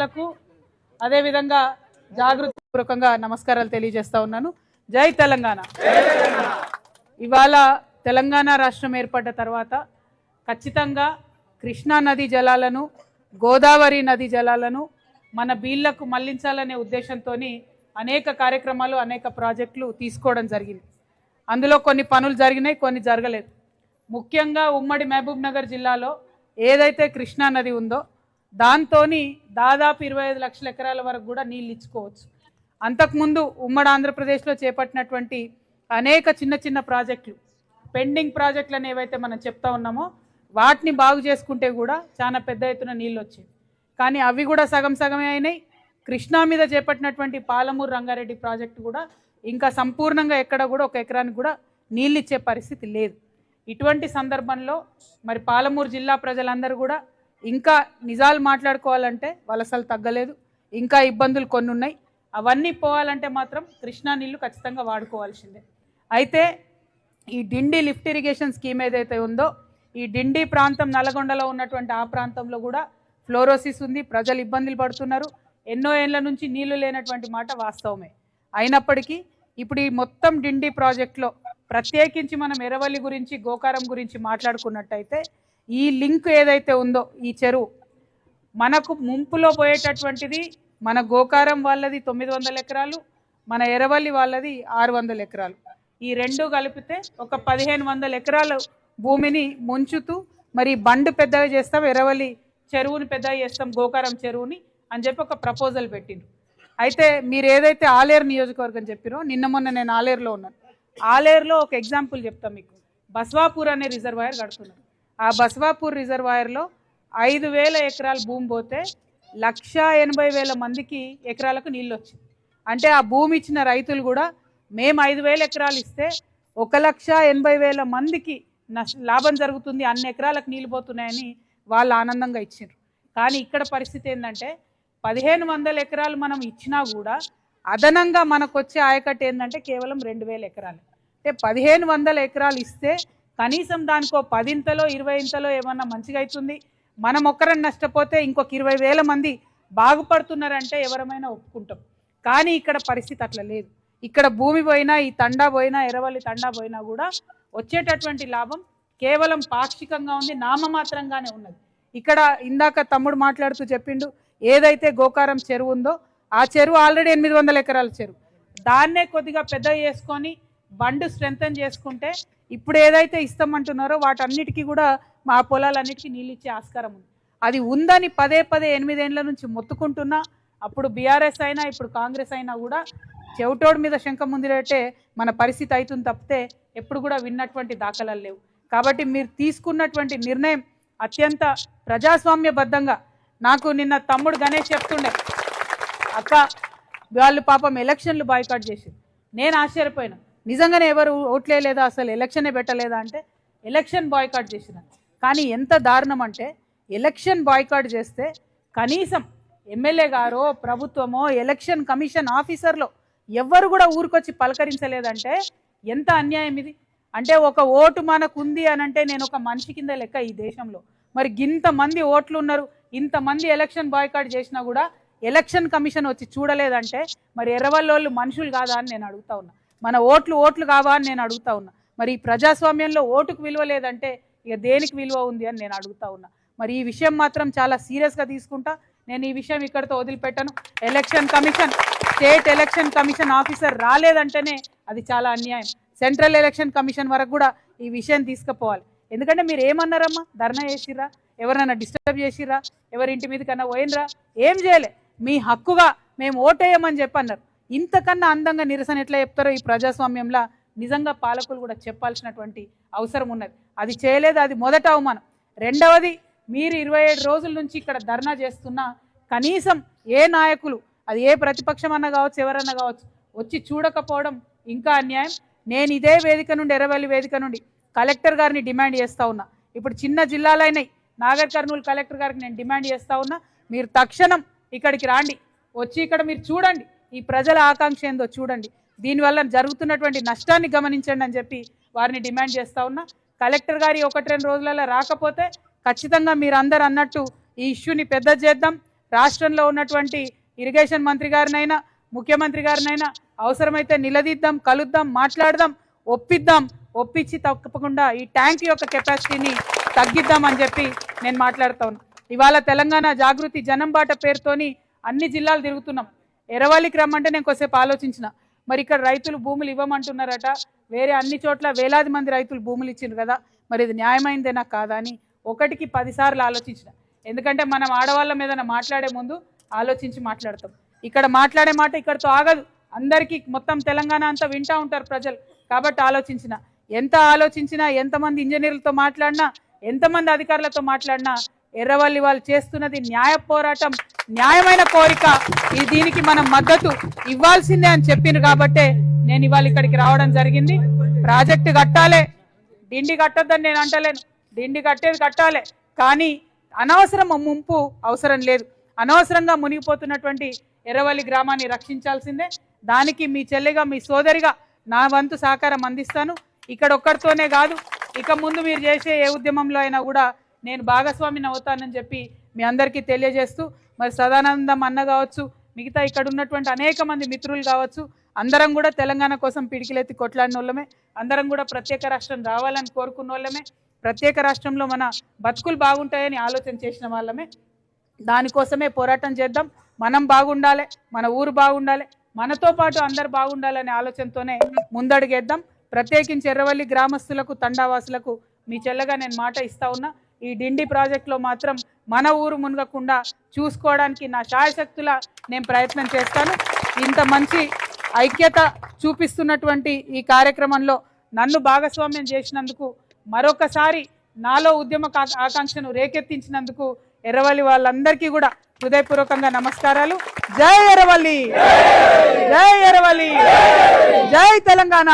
లకు అదే విధంగా జాగృతిపూర్వకంగా నమస్కారాలు తెలియజేస్తా ఉన్నాను. జై తెలంగాణ. ఇవాళ తెలంగాణ రాష్ట్రం ఏర్పడ్డ తర్వాత ఖచ్చితంగా కృష్ణా నది జలాలను, గోదావరి నది జలాలను మన బీళ్లకు మళ్లించాలనే ఉద్దేశంతో అనేక కార్యక్రమాలు, అనేక ప్రాజెక్టులు తీసుకోవడం జరిగింది. అందులో కొన్ని పనులు జరిగినాయి, కొన్ని జరగలేదు. ముఖ్యంగా ఉమ్మడి మహబూబ్ నగర్ జిల్లాలో ఏదైతే కృష్ణా నది ఉందో దాంతో దాదాపు 25 లక్షల ఎకరాల వరకు కూడా నీళ్ళు ఇచ్చుకోవచ్చు. అంతకుముందు ఉమ్మడి ఆంధ్రప్రదేశ్లో చేపట్టినటువంటి అనేక చిన్న చిన్న ప్రాజెక్టులు, పెండింగ్ ప్రాజెక్టులను ఏవైతే మనం చెప్తా ఉన్నామో వాటిని బాగు చేసుకుంటే కూడా చాలా పెద్ద ఎత్తున నీళ్ళు వచ్చేవి. కానీ అవి కూడా సగం సగమే అయినాయి. కృష్ణా మీద చేపట్టినటువంటి పాలమూరు రంగారెడ్డి ప్రాజెక్టు కూడా ఇంకా సంపూర్ణంగా ఎక్కడ కూడా ఒక ఎకరానికి కూడా నీళ్ళు ఇచ్చే పరిస్థితి లేదు. ఇటువంటి సందర్భంలో మరి పాలమూరు జిల్లా ప్రజలందరూ కూడా ఇంకా నిజాలు మాట్లాడుకోవాలంటే వలసలు తగ్గలేదు, ఇంకా ఇబ్బందులు కొన్ని ఉన్నాయి. అవన్నీ పోవాలంటే మాత్రం కృష్ణా నీళ్లు ఖచ్చితంగా వాడుకోవాల్సిందే. అయితే ఈ డిండి లిఫ్ట్ ఇరిగేషన్ స్కీమ్ ఏదైతే ఉందో, ఈ డిండి ప్రాంతం నల్గొండలో ఉన్నటువంటి ఆ ప్రాంతంలో కూడా ఫ్లోరోసిస్ ఉంది, ప్రజలు ఇబ్బందులు పడుతున్నారు. ఎన్నో ఏళ్ల నుంచి నీళ్లు లేనటువంటి మాట వాస్తవమే. అయినప్పటికీ ఇప్పుడు ఈ మొత్తం డిండి ప్రాజెక్టులో ప్రత్యేకించి మనం ఎర్రవల్లి గురించి, గోకారం గురించి మాట్లాడుకున్నట్టయితే ఈ లింక్ ఏదైతే ఉందో, ఈ చెరువు మనకు ముంపులో పోయేటటువంటిది మన గోకారం వాళ్ళది 900 ఎకరాలు, మన ఎర్రవల్లి వాళ్ళది 600 ఎకరాలు. ఈ రెండు కలిపితే ఒక 1500 ఎకరాల భూమిని ముంచుతూ మరి బండ్ పెద్దగా చేస్తాం, ఎర్రవల్లి చెరువుని పెద్దగా చేస్తాం, గోకారం చెరువుని అని చెప్పి ఒక ప్రపోజల్ పెట్టిండ్రు. అయితే మీరు ఏదైతే ఆలేరు నియోజకవర్గం చెప్పిరో, నిన్న మొన్న నేను ఆలేరులో ఉన్నాను. ఆలేరులో ఒక ఎగ్జాంపుల్ చెప్తాం మీకు. బస్వాపూర్ అనే రిజర్వాయర్ కడుతున్నారు. ఆ బస్వాపూర్ రిజర్వాయర్లో 5000 ఎకరాల భూమి పోతే 1,80,000 మందికి ఎకరాలకు నీళ్ళు వచ్చింది. అంటే ఆ భూమి ఇచ్చిన రైతులు కూడా మేము 5000 ఎకరాలు ఇస్తే 1,80,000 మందికి లాభం జరుగుతుంది, అన్ని ఎకరాలకు నీళ్ళు పోతున్నాయని వాళ్ళు ఆనందంగా ఇచ్చారు. కానీ ఇక్కడ పరిస్థితి ఏంటంటే 1500 ఎకరాలు మనం ఇచ్చినా కూడా అదనంగా మనకు వచ్చే ఆయకట్టు ఏంటంటే కేవలం 2000 ఎకరాలు. అంటే 1500 ఎకరాలు ఇస్తే కనీసం దానికో 10ఇంతలో 20ఇంతలో ఏమన్నా మంచిగా అవుతుంది. మనం ఒక్కరని నష్టపోతే ఇంకొక 20,000 మంది బాగుపడుతున్నారంటే ఎవరమైనా ఒప్పుకుంటాం. కానీ ఇక్కడ పరిస్థితి అట్లా లేదు. ఇక్కడ భూమి పోయినా, ఈ తండా పోయినా, ఎర్రవల్లి తండా పోయినా కూడా వచ్చేటటువంటి లాభం కేవలం పాక్షికంగా ఉంది, నామమాత్రంగానే ఉన్నది. ఇక్కడ ఇందాక తమ్ముడు మాట్లాడుతూ చెప్పిండు, ఏదైతే గోకారం చెరువు ఉందో ఆ చెరువు ఆల్రెడీ 800 ఎకరాల చెరువు. దాన్నే కొద్దిగా పెద్ద చేసుకొని బండ్ స్ట్రెంథన్ చేసుకుంటే ఇప్పుడు ఏదైతే ఇస్తామంటున్నారో వాటన్నిటికీ కూడా మా పొలాలన్నిటికీ నీళ్ళు ఇచ్చే ఆస్కారం ఉంది. అది ఉందని పదే 8 ఏళ్ల నుంచి మొత్తుకుంటున్నా, అప్పుడు బీఆర్ఎస్ అయినా ఇప్పుడు కాంగ్రెస్ అయినా కూడా చెవిటోడి మీద శంఖం ముందిరేటే మన పరిస్థితి అవుతుంది తప్పితే ఎప్పుడు కూడా విన్నటువంటి దాఖలాలు లేవు. కాబట్టి మీరు తీసుకున్నటువంటి నిర్ణయం అత్యంత ప్రజాస్వామ్యబద్ధంగా, నాకు నిన్న తమ్ముడు గణేష్ చెప్తుండే, అక్క వాళ్ళు పాపం ఎలక్షన్లు బాయ్కాట్ చేసి, నేను ఆశ్చర్యపోయినా. నిజంగానే ఎవరు ఓట్లే లేదా, అసలు ఎలక్షనే పెట్టలేదా అంటే ఎలక్షన్ బాయ్కాట్ చేసిన. కానీ ఎంత దారుణం అంటే ఎలక్షన్ బాయ్కాట్ చేస్తే కనీసం ఎమ్మెల్యే గారో, ప్రభుత్వమో, ఎలక్షన్ కమిషన్ ఆఫీసర్లో ఎవ్వరు కూడా ఊరికొచ్చి పలకరించలేదంటే ఎంత అన్యాయం ఇది. అంటే ఒక ఓటు మనకు ఉంది అని అంటే నేను ఒక మనిషి కింద లెక్క ఈ దేశంలో. మరి ఇంతమంది ఓట్లు ఉన్నారు, ఇంతమంది ఎలక్షన్ బాయ్కాట్ చేసినా కూడా ఎలక్షన్ కమిషన్ వచ్చి చూడలేదంటే మరి ఎర్రవల్లోళ్ళు మనుషులు కాదా అని నేను అడుగుతా ఉన్నా. మన ఓట్లు కావా అని నేను అడుగుతా ఉన్నా. మరి ఈ ప్రజాస్వామ్యంలో ఓటుకు విలువ లేదంటే ఇక దేనికి విలువ ఉంది అని నేను అడుగుతా ఉన్నా. మరి ఈ విషయం మాత్రం చాలా సీరియస్గా తీసుకుంటా. నేను ఈ విషయం ఇక్కడితో వదిలిపెట్టను. Election commission, state election commission officer రాలేదంటేనే అది చాలా అన్యాయం. సెంట్రల్ ఎలక్షన్ కమిషన్ వరకు కూడా ఈ విషయం తీసుకుపోవాలి. ఎందుకంటే మీరు ఏమన్నారమ్మా, ధర్నా చేసిర్రా, ఎవరైనా డిస్టర్బ్ చేసిర్రా, ఎవరింటి మీద కన్నా పోయినరా, ఏం చేయలే, మీ హక్కుగా మేము ఓటేయమని చెప్పన్నారు. ఇంతకన్నా అందంగా నిరసన ఎట్లా చెప్తారో ఈ ప్రజాస్వామ్యంలో నిజంగా పాలకులు కూడా చెప్పాల్సినటువంటి అవసరం ఉన్నది. అది చేయలేదు, అది మొదట అవమానం. రెండవది, మీరు 27 రోజుల నుంచి ఇక్కడ ధర్నా చేస్తున్నా కనీసం ఏ నాయకులు, అది ఏ ప్రతిపక్షం అన్నా కావచ్చు, ఎవరన్నా కావచ్చు, వచ్చి చూడకపోవడం ఇంకా అన్యాయం. నేను ఇదే వేదిక నుండి, ఎర్రవల్లి వేదిక నుండి కలెక్టర్ గారిని డిమాండ్ చేస్తూ ఉన్నా. ఇప్పుడు చిన్న జిల్లాలైనాయి, నాగర్ కర్నూలు కలెక్టర్ గారికి నేను డిమాండ్ చేస్తూ ఉన్నా, మీరు తక్షణం ఇక్కడికి రాండి, వచ్చి ఇక్కడ మీరు చూడండి, ఈ ప్రజల ఆకాంక్ష ఏందో చూడండి, దీనివల్ల జరుగుతున్నటువంటి నష్టాన్ని గమనించండి అని చెప్పి వారిని డిమాండ్ చేస్తూ ఉన్నా. కలెక్టర్ గారి 1-2 రోజులలో రాకపోతే ఖచ్చితంగా మీరు అందరు అన్నట్టు ఈ ఇష్యూని పెద్ద చేద్దాం. రాష్ట్రంలో ఉన్నటువంటి ఇరిగేషన్ మంత్రి గారినైనా ముఖ్యమంత్రి గారినైనా అవసరమైతే నిలదీద్దాం, కలుద్దాం, మాట్లాడదాం, ఒప్పించి తప్పకుండా ఈ ట్యాంక్ యొక్క కెపాసిటీని తగ్గిద్దామని చెప్పి నేను మాట్లాడుతా ఉన్నా. ఇవాళ తెలంగాణ జాగృతి జనం బాట పేరుతోని అన్ని జిల్లాలు తిరుగుతున్నాం. ఎర్రవల్లికి రమ్మంటే నేను కొద్దిసేపు ఆలోచించిన, మరి ఇక్కడ రైతులు భూములు ఇవ్వమంటున్నారట, వేరే అన్ని చోట్ల వేలాది మంది రైతులు భూములు ఇచ్చిండ్రు కదా, మరి ఇది న్యాయమైందేనా కాదా అని 1కి 10 సార్లు ఆలోచించిన. ఎందుకంటే మనం ఆడవాళ్ళ మీద మాట్లాడే ముందు ఆలోచించి మాట్లాడతాం. ఇక్కడ మాట్లాడే మాట ఇక్కడితో ఆగదు, అందరికీ మొత్తం తెలంగాణ అంతా వింటూ ఉంటారు ప్రజలు. కాబట్టి ఆలోచించిన, ఎంత ఆలోచించినా, ఎంతమంది ఇంజనీర్లతో మాట్లాడినా, ఎంతమంది అధికారులతో మాట్లాడినా ఎర్రవల్లి వాళ్ళు చేస్తున్నది న్యాయ పోరాటం, న్యాయమైన కోరిక. దీనికి మనం మద్దతు ఇవ్వాల్సిందే అని చెప్పిండ్రు కాబట్టే నేను ఇవాళ ఇక్కడికి రావడం జరిగింది. ప్రాజెక్టు కట్టాలే, డిండి కట్టొద్దని నేను అంటలేను, డిండి కట్టేది కట్టాలి, కానీ అనవసరం ముంపు అవసరం లేదు. అనవసరంగా మునిగిపోతున్నటువంటి ఎర్రవల్లి గ్రామాన్ని రక్షించాల్సిందే. దానికి మీ చెల్లిగా, మీ సోదరిగా నా వంతు సహకారం అందిస్తాను. ఇక్కడ ఒక్కడితోనే కాదు, ఇక ముందు మీరు చేసే ఏ ఉద్యమంలో అయినా కూడా నేను భాగస్వామిని అవుతానని చెప్పి మీ అందరికీ తెలియజేస్తూ, మరి సదానందం అన్న కావచ్చు, మిగతా ఇక్కడ ఉన్నటువంటి అనేక మంది మిత్రులు కావచ్చు, అందరం కూడా తెలంగాణ కోసం పిడికిలెత్తి కొట్లాడిన వాళ్ళమే, అందరం కూడా ప్రత్యేక రాష్ట్రం రావాలని కోరుకున్న వాళ్ళమే, ప్రత్యేక రాష్ట్రంలో మన బతుకులు బాగుంటాయని ఆలోచన చేసిన వాళ్ళమే. దానికోసమే పోరాటం చేద్దాం. మనం బాగుండాలి, మన ఊరు బాగుండాలి, మనతో పాటు అందరు బాగుండాలనే ఆలోచనతోనే ముందడుగేద్దాం. ప్రత్యేకించి ఎర్రవల్లి గ్రామస్తులకు, తండావాసులకు మీ చెల్లగా నేను మాట ఇస్తా ఉన్నా. ఈ డిండి ప్రాజెక్టులో మాత్రం మన ఊరు మునగకుండా చూసుకోవడానికి నా శాయశక్తుల నేను ప్రయత్నం చేస్తాను. ఇంత మంచి ఐక్యత చూపిస్తున్నటువంటి ఈ కార్యక్రమంలో నన్ను భాగస్వామ్యం చేసినందుకు, మరొకసారి నాలో ఉద్యమ ఆకాంక్షను రేకెత్తించినందుకు ఎర్రవల్లి వాళ్ళందరికీ కూడా హృదయపూర్వకంగా నమస్కారాలు. జై ఎర్రవల్లి, జై ఎర్రవల్లి, జై తెలంగాణ.